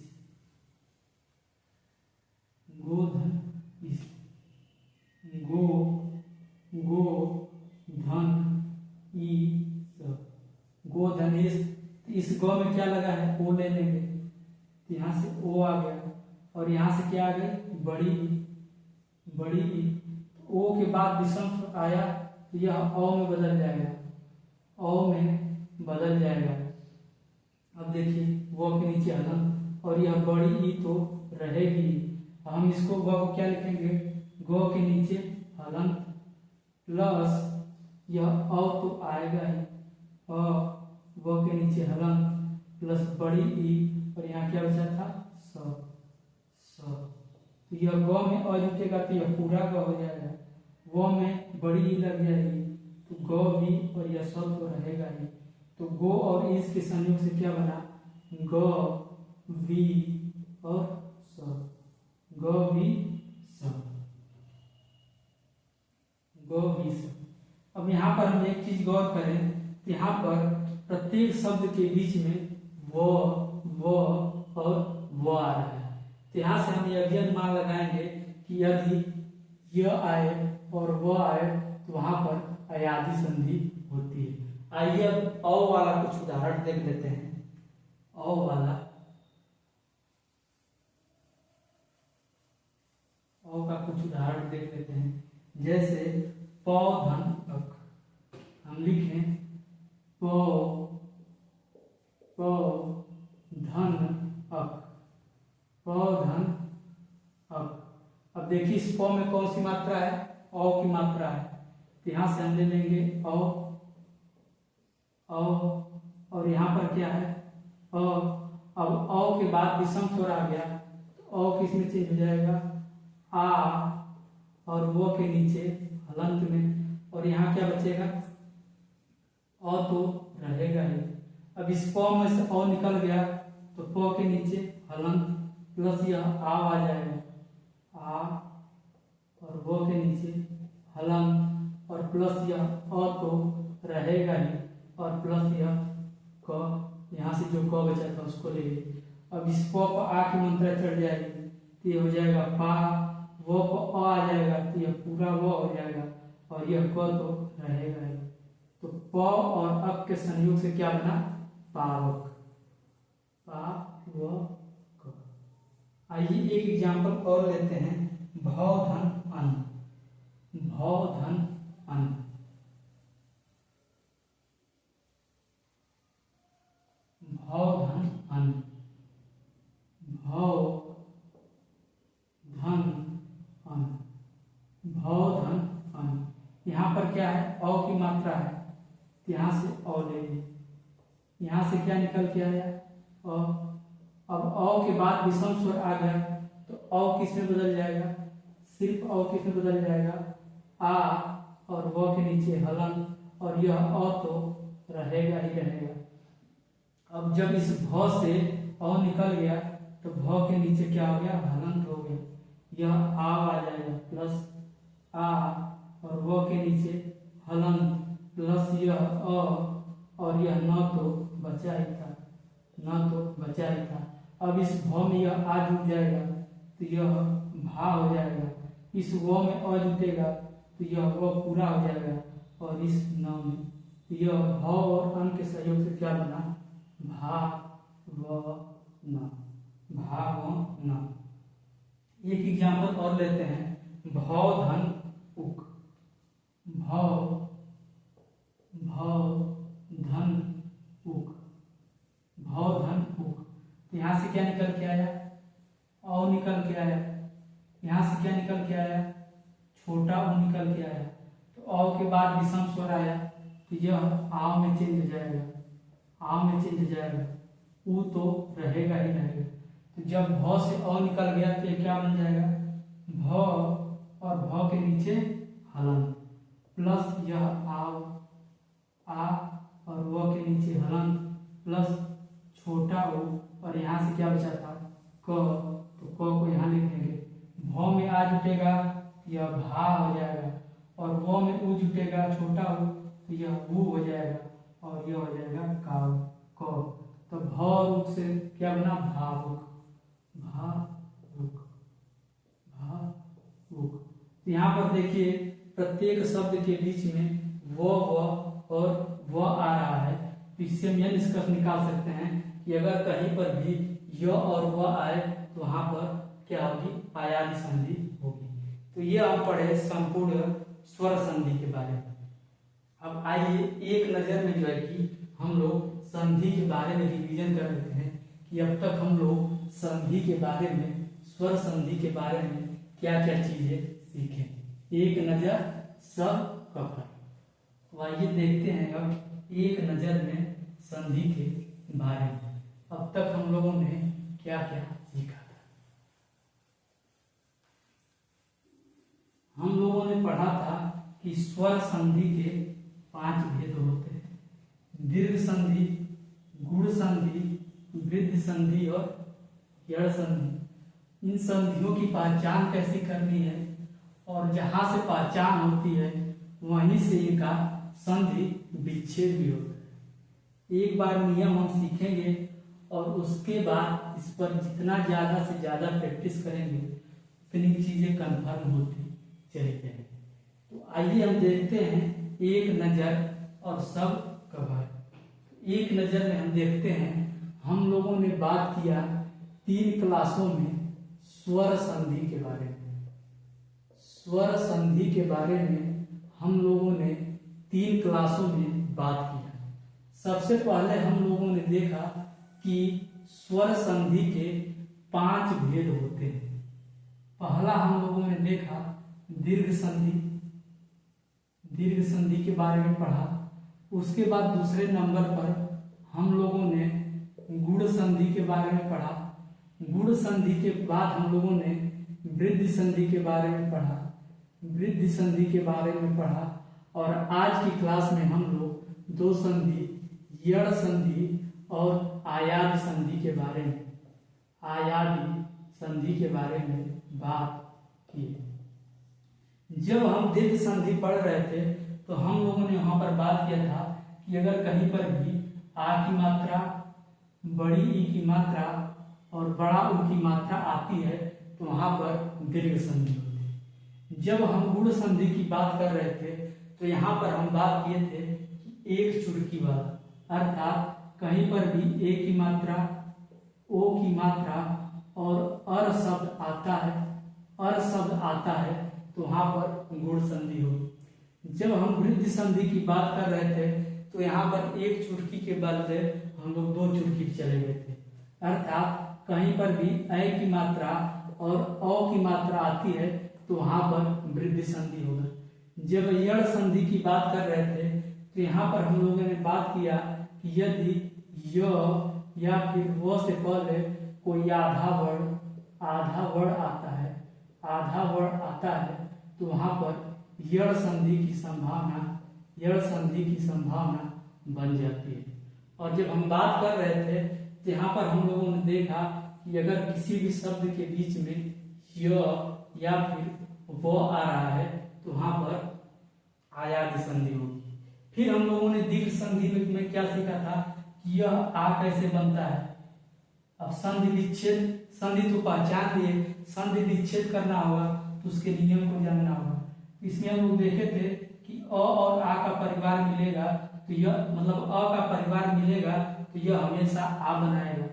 गोधन ईस, गो धन ई स, गोधन इस गो में क्या लगा है, ओ ले लेंगे, तो यहाँ से ओ आ गया, और यहाँ से क्या आ गई, बड़ी ई, तो ओ के बाद विषम आया तो यह अ में बदल जाएगा, अ में बदल जाएगा। अब देखिए वो के नीचे हलंत, और यह बड़ी ई तो रहेगी, हम इसको ग को क्या लिखेंगे, ग के नीचे हलंत प्लस यह अ तो आएगा ही, अ व के नीचे हलंत प्लस बड़ी ई, और यहाँ क्या बचा था स, तो यह ग में अ जुटेगा तो यह पूरा ग हो जाएगा। व में बड़ी ई लग जाएगी तो ग भी, और यह सब तो रहेगा ही। तो गो और इस के संयोग से क्या बना, ग वी और स, ग वी स, ग वी स। अब यहाँ पर हम एक चीज गौर करें, यहाँ पर प्रत्येक शब्द के बीच में व और व आ रहा है। तो यहाँ से हम यह अनुमान लगाएंगे कि यदि यह आए और वह आए तो वहां पर अयादी संधि होती है। आइए अब औ वाला कुछ उदाहरण देख लेते हैं। औ वाला, औ का कुछ उदाहरण देख लेते हैं। जैसे प धन अक, हम लिखें प धन अक, प धन अक। अब देखिए इस प में कौन सी मात्रा है, औ की मात्रा है। तो यहाँ से हम ले लेंगे औ, और यहाँ पर क्या है अ। अब औ के बाद विषम स्वर आ गया तो औ किस में चेंज हो जाएगा, आ, और वो के नीचे हलंत में, और यहाँ क्या बचेगा, अ तो रहेगा ही। अब इस प में से अ निकल गया तो प के नीचे हलंत प्लस यह आ जाएगा, आ, और वो के नीचे हलंत और प्लस यह अ तो रहेगा ही, और प्लस यह क, यहाँ से जो क बचा था उसको ले लीजिए। अब इस प पर आ की मात्रा चढ़ जाएगी तो ये हो जाएगा पा, वो पर आ जाएगा तो यह पूरा वो हो जाएगा, और यह क तो रहेगा ही। तो प और अक के संयोग से क्या बना, पावक, पावक। आइए एक एग्जाम्पल और लेते हैं, भव धन अन्न, भव धन अन्न, भव धन अन्न, भव धन अन्न, भव धन अन्न। यहाँ पर क्या है, औ की मात्रा है तो यहाँ से औ ले ली, यहाँ से क्या निकल के आया, अ। अब औ के बाद विषम स्वर आ गया तो औ किस में बदल जाएगा, सिर्फ औ किस में बदल जाएगा, आ, और वो के नीचे हलन, और यह अ तो रहेगा ही रहेगा। अब जब इस भ से अ निकल गया तो भ के नीचे क्या हो गया, हलंत हो गया, यह आ जाएगा प्लस आ, और वो के नीचे हलंत प्लस यह अ, और यह न तो बचा ही था, न तो बचा ही था। अब इस भ में यह आ जुट जाएगा तो यह भा हो जाएगा, इस व में अ जुटेगा तो यह व पूरा हो जाएगा, और इस न में तो यह भ और अन के सहयोग से क्या बना, भा व न, भा व न। एक एग्जाम्पल और लेते हैं, भव धन उक, भव धन उक, भव धन उक। तो यहाँ से क्या निकल के आया, औ निकल के आया, यहाँ से क्या निकल के आया, छोटा ऊ निकल के आया। तो औ के बाद विषम स्वर आया तो यह आ में चेंज हो जाएगा, आ में चेंज हो जाएगा, ऊ तो रहेगा ही रहेगा। तो जब भ से अ निकल गया तो ये क्या बन जाएगा, भ, और भ के नीचे हलन प्लस यह आव, आ, और व के नीचे हलन प्लस छोटा ऊ, और यहाँ से क्या बचा था, क, तो क को यहाँ लिख देंगे। भ में आ जुटेगा यह भा हो जाएगा, और व में ऊ जुटेगा छोटा ऊ तो यह ऊ हो जाएगा, और यह हो जाएगा काव, क। तो भ रूप से क्या बना, भावुक, भावुक, भावुक। यहाँ पर देखिए प्रत्येक शब्द के बीच में वो और व आ रहा है, तो इससे हम यह निष्कर्ष निकाल सकते हैं कि अगर कहीं पर भी य और व आए तो वहां पर क्या होगी, आयादी संधि होगी। तो ये हम पढ़े संपूर्ण स्वर संधि के बारे में। अब आइए एक नजर में जो है कि हम लोग संधि के बारे में रिवीजन कर लेते हैं कि अब तक हम लोग संधि के बारे में, स्वर संधि के बारे में क्या क्या चीजें सीखे। एक नजर सब कवर। तो आइए देखते हैं अब एक नजर में संधि के बारे में अब तक हम लोगों ने क्या क्या सीखा था। पढ़ा था कि स्वर संधि के 5 भेद होते हैं: दीर्घ संधि, गुण संधि, वृद्धि संधि और यड़ संधि। इन संधियों की पहचान कैसे करनी है, और जहां से पहचान होती है वहीं से इनका संधि विच्छेद भी होता है। एक बार नियम हम सीखेंगे और उसके बाद इस पर जितना ज्यादा से ज्यादा प्रैक्टिस करेंगे उतनी चीजें कंफर्म होती चली जाएंगी। तो आइए हम देखते हैं एक नजर और सब कवर। एक नजर में हम देखते हैं, हम लोगों ने बात किया 3 क्लासों में स्वर संधि के बारे में। स्वर संधि के बारे में हम लोगों ने 3 क्लासों में बात किया। सबसे पहले हम लोगों ने देखा कि स्वर संधि के 5 भेद होते हैं। पहला हम लोगों ने देखा दीर्घ संधि, दीर्घ संधि के बारे में पढ़ा। उसके बाद दूसरे नंबर पर हम लोगों ने गुण संधि के बारे में पढ़ा। गुण संधि के बाद हम लोगों ने वृद्धि संधि के बारे में पढ़ा, वृद्धि संधि के बारे में पढ़ा। और आज की क्लास में हम लोग 2 संधि, यड़ संधि और आयादी संधि के बारे में, आयादी संधि के बारे में बात की। जब हम दीर्घ संधि पढ़ रहे थे तो हम लोगों ने वहां पर बात किया था कि अगर कहीं पर भी आ की मात्रा, बड़ी ई की मात्रा और बड़ा ऊ की मात्रा आती है तो वहां पर दीर्घ संधि होती है। जब हम गुण संधि की बात कर रहे थे तो यहाँ पर हम बात किए थे कि एक चुटकी वाला, अर्थात कहीं पर भी ए की मात्रा, ओ की मात्रा और अर शब्द आता है, अर शब्द आता है तो वहां पर गुण संधि होगी। जब हम वृद्धि संधि की बात कर रहे थे तो यहाँ पर एक चुटकी के बदले हम लोग 2 चुटकी चले गए थे, अर्थात कहीं पर भी ए की मात्रा और औ की मात्रा आती है तो वहां पर वृद्धि संधि होगा। जब यड़ संधि की बात कर रहे थे तो यहाँ पर हम लोगों ने बात किया कि यदि य या फिर व से पहले कोई आधा वर्ण आता है, आधा वर्ण आता है तो वहां पर यड़ संधि की संभावना, यड़ संधि की संभावना बन जाती है। और जब हम बात कर रहे थे तो यहाँ पर हम लोगों ने देखा कि अगर किसी भी शब्द के बीच में य या फिर वो आ रहा है तो वहां पर आयादी संधि होगी। फिर हम लोगों ने दीर्घ संधि में क्या सीखा था कि यह आ कैसे बनता है। अब संधि विच्छेद, संधि तो पहचान लिए, संधि विच्छेद करना होगा तो उसके नियम को जानना होगा। इसमें हम लोग देखे थे कि अ और आ का परिवार मिलेगा तो यह, मतलब अ का परिवार मिलेगा तो यह हमेशा आ बनाएगा,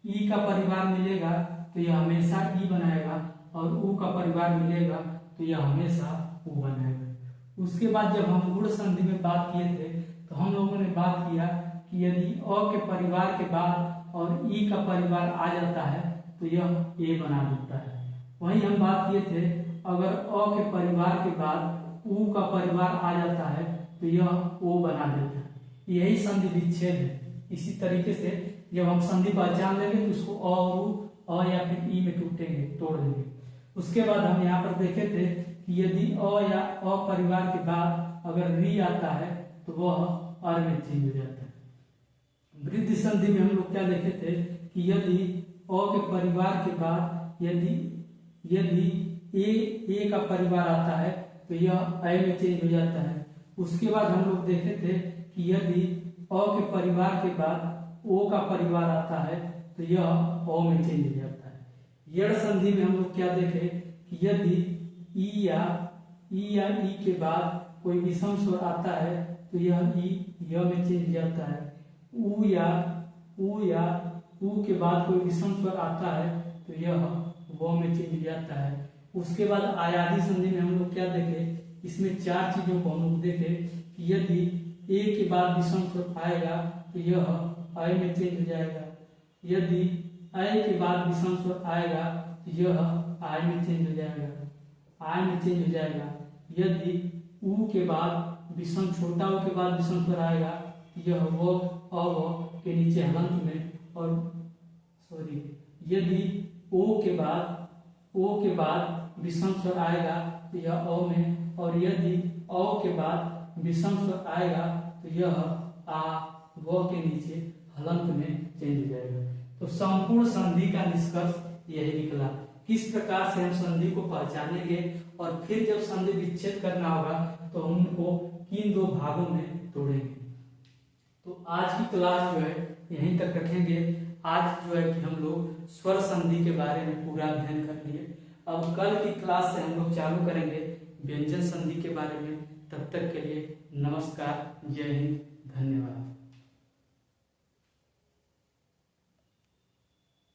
ई का परिवार मिलेगा तो यह हमेशा ई बनाएगा और ऊ का परिवार मिलेगा तो यह हमेशा ऊ बनाएगा। उसके बाद जब हम गुण संधि में बात किए थे तो हम लोगों ने बात किया कि यदि अ के परिवार के बाद और ई का परिवार आ जाता है तो यह ए बना देता है। वहीं हम बात किए थे अगर अ के परिवार के बाद ऊ का परिवार आ जाता है तो यह ओ बना देता है। यही संधि विच्छेद है। इसी तरीके से जब हम संधि पहचान लेंगे तो उसको अ और ऊ, अ या फिर ई में टूटेंगे, तोड़ देंगे। उसके बाद हम यहाँ पर देखे थे कि यदि अ या अ परिवार के बाद अगर री आता है तो वह अर में चेंज हो जाता है। वृद्धि संधि में हम लोग क्या देखे थे कि यदि अ के परिवार के बाद यदि ए का परिवार आता है तो यह ए में चेंज हो जाता है। उसके बाद हम लोग देखे थे कि यदि अ के परिवार के बाद ओ का परिवार आता है तो यह ओ में चेंज हो जाता है। यड़ संधि में हम लोग क्या देखे कि यदि ई या ई के बाद कोई विषम स्वर आता है तो यह ई य में चेंज हो जाता है। ऊ या ऊ के बाद कोई विषम स्वर आता है तो यह वो में चेंज हो जाता है। उसके बाद आयादी संधि में हम लोग क्या देखे, इसमें 4 चीजों को हम लोग देखे कि यदि ए के बाद विषम स्वर आएगा तो यह आई में चेंज हो जाएगा, यदि आई के बाद विषम स्वर आएगा तो यह आई में चेंज हो जाएगा, आई में चेंज हो जाएगा। यदि ऊ के बाद विषम, छोटा ऊ के बाद विषम स्वर आएगा तो यह वो अ के नीचे हलंत में, और यदि ओ के बाद विषम स्वर आएगा तो यह अ में और यदि अ के बाद विषम स्वर आएगा तो यह आ व के नीचे हलंत में चेंज हो जाएगा। तो संपूर्ण संधि का निष्कर्ष यही निकला। किस प्रकार से हम संधि को पहचानेंगे और फिर जब संधि विच्छेद करना होगा तो हम उनको किन दो भागों में तोड़ेंगे। तो आज की क्लास जो है यहीं तक रखेंगे। आज जो है कि हम लोग स्वर संधि के बारे में पूरा अध्ययन कर लिए। अब कल की क्लास से हम लोग चालू करेंगे व्यंजन संधि के बारे में। तब तक के लिए नमस्कार, जय हिंद, धन्यवाद।